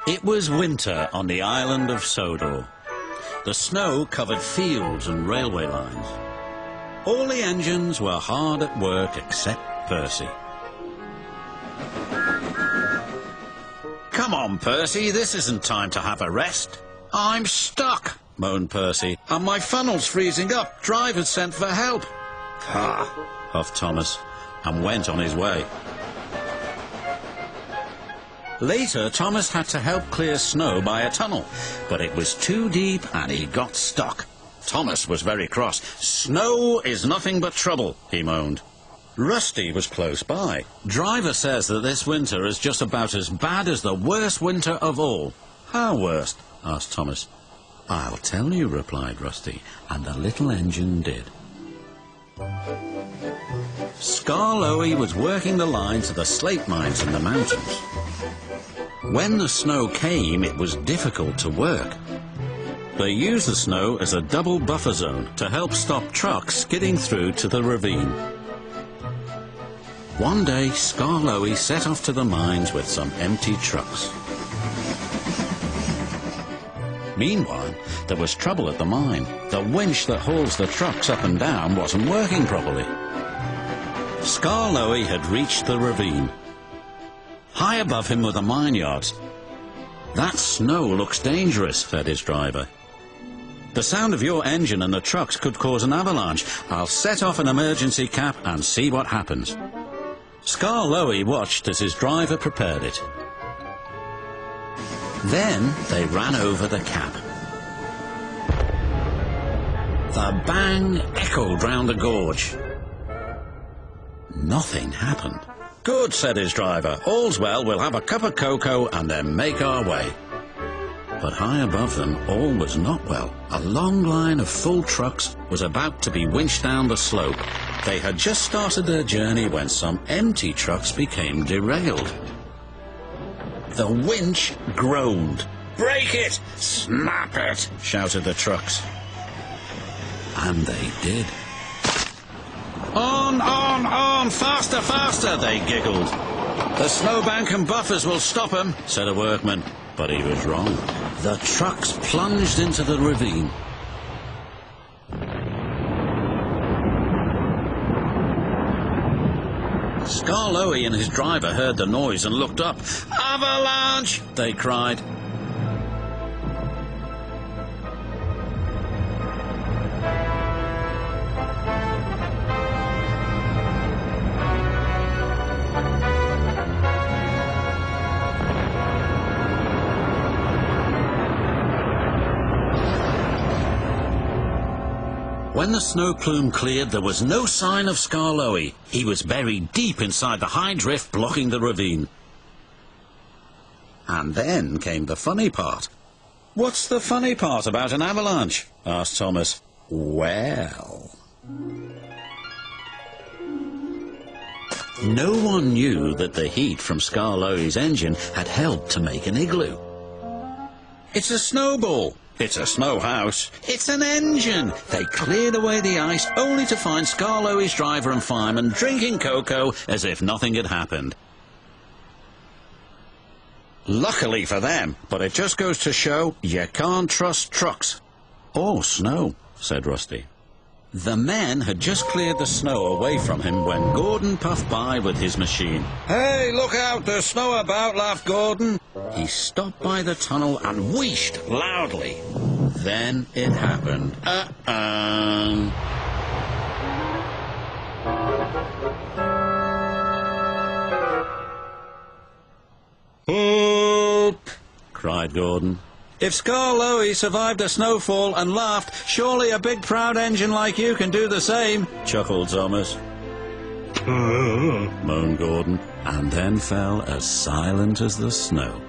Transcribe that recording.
It was winter on the island of Sodor. The snow covered fields and railway lines. All the engines were hard at work except Percy. "Come on, Percy, this isn't time to have a rest." "I'm stuck," moaned Percy, "and my funnel's freezing up. Driver's sent for help." "Ha," huffed Thomas, and went on his way. Later, Thomas had to help clear snow by a tunnel, but it was too deep and he got stuck. Thomas was very cross. "Snow is nothing but trouble," he moaned. Rusty was close by. "Driver says that this winter is just about as bad as the worst winter of all." "How worst?" asked Thomas. "I'll tell you," replied Rusty, and the little engine did. Skarloey was working the line to the slate mines in the mountains. When the snow came, it was difficult to work. They used the snow as a double buffer zone to help stop trucks skidding through to the ravine. One day, Skarloey set off to the mines with some empty trucks. Meanwhile, there was trouble at the mine. The winch that hauls the trucks up and down wasn't working properly. Skarloey had reached the ravine. High above him were the mine yards. "That snow looks dangerous," said his driver. "The sound of your engine and the trucks could cause an avalanche. I'll set off an emergency cap and see what happens." Skarloey watched as his driver prepared it. Then they ran over the cap. The bang echoed round the gorge. Nothing happened. "Good," said his driver. "All's well, we'll have a cup of cocoa and then make our way." But high above them, all was not well. A long line of full trucks was about to be winched down the slope. They had just started their journey when some empty trucks became derailed. The winch groaned. "Break it! Snap it!" shouted the trucks. And they did. On, faster, faster," they giggled. "The snowbank and buffers will stop 'em," said a workman. But he was wrong. The trucks plunged into the ravine. Skarloey and his driver heard the noise and looked up. "Avalanche!" they cried. When the snow plume cleared, there was no sign of Skarloey. He was buried deep inside the high drift blocking the ravine. And then came the funny part. "What's the funny part about an avalanche?" asked Thomas. "Well..." No one knew that the heat from Skarloey's engine had helped to make an igloo. "It's a snowball. It's a snow house. It's an engine." They cleared away the ice, only to find Skarloey's driver and fireman drinking cocoa as if nothing had happened. Luckily for them, but it just goes to show you can't trust trucks. "Or snow," said Rusty. The men had just cleared the snow away from him when Gordon puffed by with his machine. "Hey, look out, there's snow about," laughed Gordon. He stopped by the tunnel and wheeshed loudly. Then it happened. "Help!" cried Gordon. "If Skarloey survived a snowfall and laughed, surely a big proud engine like you can do the same," chuckled Thomas. Moaned Gordon, and then fell as silent as the snow.